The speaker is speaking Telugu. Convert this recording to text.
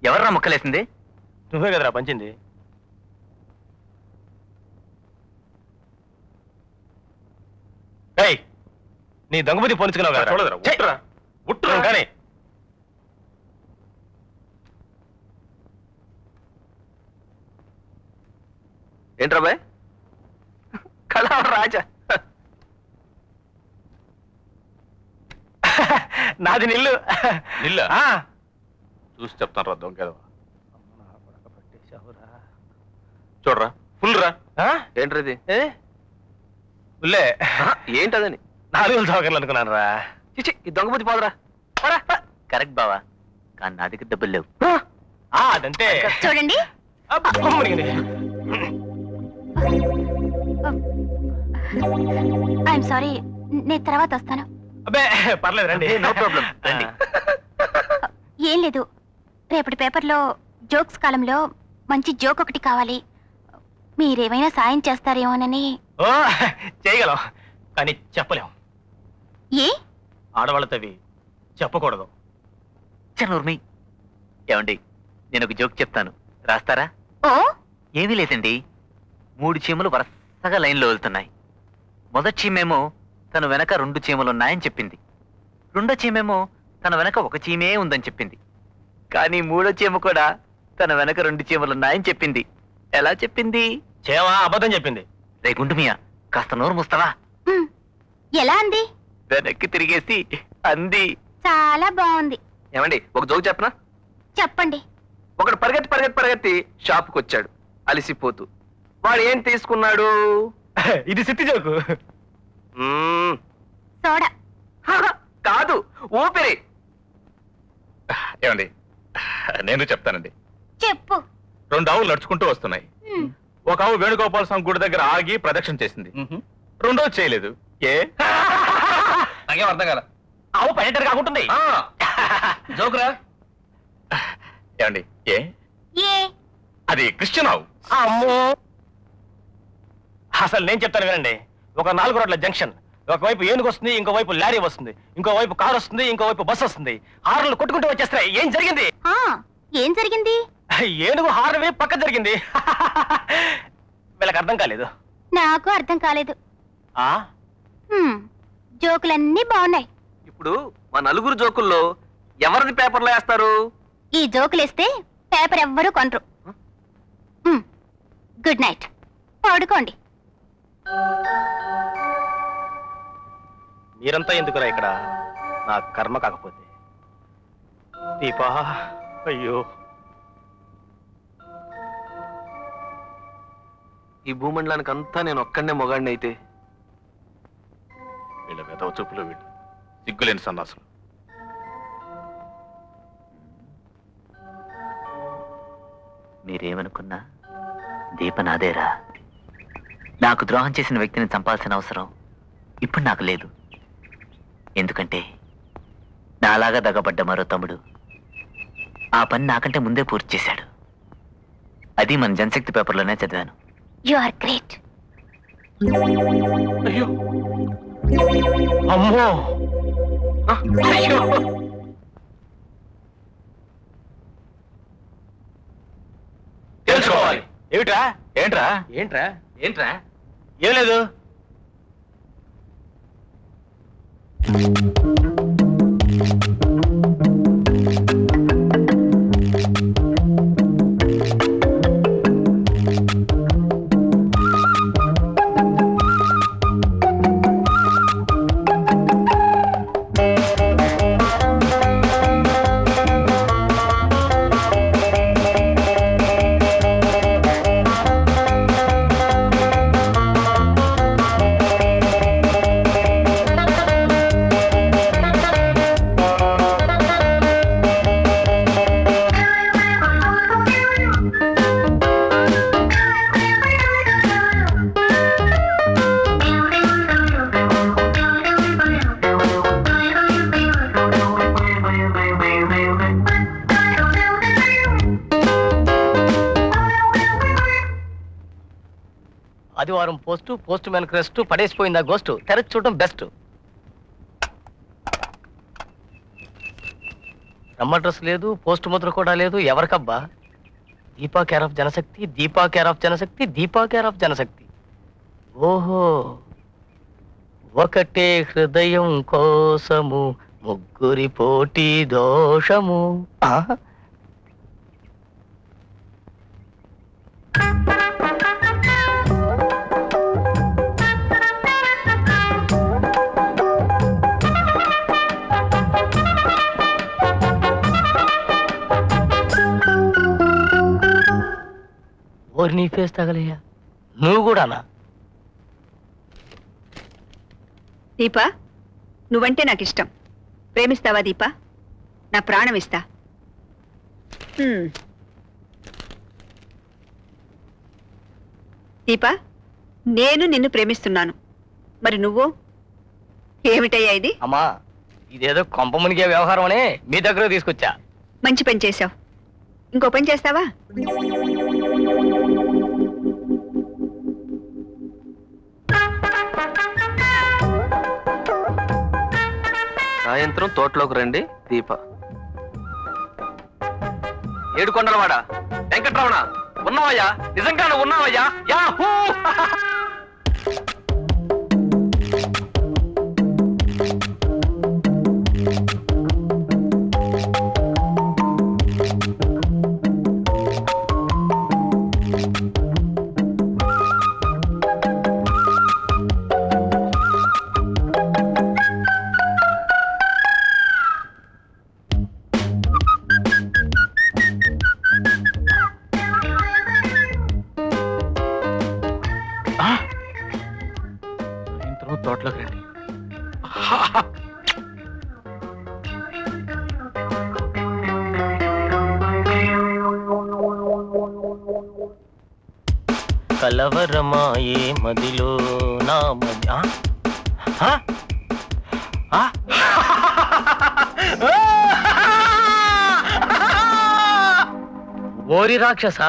ఎవర్రా ముక్కలేసింది? నువ్వే కదరా పంచింది. నీ దొంగబుద్ధి పోనించుకున్నావు కదా. చూడదురా కానీ ఏంట్రా బాయ్? కళావర రాజా నాది నిల్లు. చూసి చెప్తాను రా దొంగ. చూడరా ఫుల్ రా. ఏంట్రది? ఫుల్లే. ఏంటదని 4 సౌకర్యాలు అనుకున్నాను రా. చిచి ఈ దొంగబుద్ధి పోదురా. కరెక్ట్ బావా, కానీ నా దగ్గర డబ్బులు లేవు. అదంతే. చూడండి. ఐఎమ్ సారీ, నేను తర్వాత వస్తాను. అబ్బే పర్లేదు రండి. నో ప్రాబ్లం రండి. ఏం లేదు, రేపటి పేపర్లో జోక్స్ కాలంలో మంచి జోక్ ఒకటి కావాలి. మీరేమైనా సాయం చేస్తారేమోనని. ఓ చేయగలం, కానీ చెప్పలేం. ఏ? ఆడవాళ్ళతోవి చెప్పకూడదు. చనూర్మి ఏమండి, నేను ఒక జోక్ చెప్తాను, రాస్తారా? ఓ ఏమీ లేదండి. 3 చీమలు వరుసగా లైన్లో వెళ్తున్నాయి. మొదటి చీమేమో తన వెనక 2 చీమలున్నాయని చెప్పింది. రెండో చీమేమో తన వెనక 1 చీమే ఉందని చెప్పింది. కానీ 3వ చీమ కూడా తన వెనక 2 చీమలున్నాయని చెప్పింది. ఎలా చెప్పింది? చేమ అబద్ధం చెప్పింది. రే గుండుమియా, కాస్త నోరు మూస్తావా? ఎలా అంది? వెనక్కి తిరిగేసి అంది. చాలా బాగుంది. ఏమండి, ఒక జోక్ చెప్పనా? చెప్పండి. ఒకడు పరిగెత్తి షాప్కి వచ్చాడు అలిసిపోతూ. వాడు ఏం తీసుకున్నాడు? ఇది సిట్టి జోకు. సోడా. కాదు, ఊపిరి. ఏమండి, నేను చెప్తానండి. చెప్పు. 2 ఆవులు నడుచుకుంటూ వస్తున్నాయి. ఒక ఆవు వేణుగోపాల స్వామి గుడి దగ్గర ఆగి ప్రదక్షిణ చేసింది. రెండో చేయలేదు. ఏ? నాకేం అర్థం కాల. ఆవు పర్యటన కాకుంటుంది. జోకురా. ఏమండి, ఏ? అది క్రిస్టియన్ ఆవు. అమ్మో, అసలు నేను చెప్తాను వినండి. ఒక 4 రోడ్ల జంక్షన్. ఒకవైపు ఏనుగు వస్తుంది, ఇంకోవైపు లారీ వస్తుంది, ఇంకోవైపు కారు వస్తుంది, ఇంకోవైపు బస్సు వస్తుంది. హార్న్లు కొట్టుకుంటూ వచ్చేస్తాయి. ఏం జరిగింది? ఏం జరిగింది? ఏనుగు హార్న్ వేసి పక్క జరిగింది. వీళ్ళకి అర్థం కాలేదు. నాకు అర్థం కాలేదు. జోకులన్నీ బాగున్నాయి. ఇప్పుడు మా 4 జోకుల్లో ఎవరిది పేపర్లో వేస్తారు? ఈ జోకులేస్తే పేపర్ ఎవ్వరూ కొనరు. గుడ్ నైట్, పడుకోండి. మీరంతా ఎందుకురా ఇక్కడ? నా కర్మ కాకపోతే. దీపా, అయ్యో, ఈ భూమండలానికి అంతా నేను ఒక్కడనే మొగాడిని అయితే. వీళ్ళ వెదవ చూపులు, వీళ్ళు సిగ్గులేని సన్నాసులు. మీరేమనుకున్నా దీప నాదేరా. నాకు ద్రోహం చేసిన వ్యక్తిని చంపాల్సిన అవసరం ఇప్పుడు నాకు లేదు. ఎందుకంటే నాలాగా దగబడ్డ మరో తమ్ముడు ఆ పని నాకంటే ముందే పూర్తి చేశాడు. అది మన జనశక్తి పేపర్లోనే చదివాను. You are great. అయ్యో, అమ్మో, అయ్యో. తెలుసుకోవాలి. ఏమిట్రా? ఏంట్రా? ఏంట్రా? ఏంట్రా? ఏం లేదు. ఆదివారం పోస్ట్ మ్యాన్ క్రెస్ట్ పడేసిపోయిందా గోస్ట్. తెరచి చూడటం బెస్ట్. బ్రహ్మ డ్రెస్ లేదు, పోస్ట్ ముద్ర కూడా లేదు. ఎవరికబ్బా? Deepa care of Janashakti, Deepa care of Janashakti, Deepa care of Janashakti. ఓహో, ఒకటే హృదయం కోసము ముగ్గురి పోటీ దోషము. ఓరి నీ ఫేస్ తగలయ్యా, నువ్వు కూడానా? దీపా, నువ్వంటే నాకు ఇష్టం. ప్రేమిస్తావా దీపా? నా ప్రాణం ఇస్తా. దీపా, నేను నిన్ను ప్రేమిస్తున్నాను. మరి నువ్వు? ఏమిటయ్యా ఇది? అమ్మా, ఇదేదో కొంప మునిగే వ్యవహారం అనే మీ దగ్గర తీసుకొచ్చా. మంచి పని చేశావు. ఇంకో పని చేస్తావా? సాయంత్రం తోటలోకి రండి. దీప. ఏడుకొండలవాడ వెంకట్రమణ, ఉన్నావయ్యా? నిజంగానే ఉన్నావయ్యా? యాహూ! తోటలోకి రండి. కలవరమాయే మదిలో నా మది. ఓరి రాక్షస,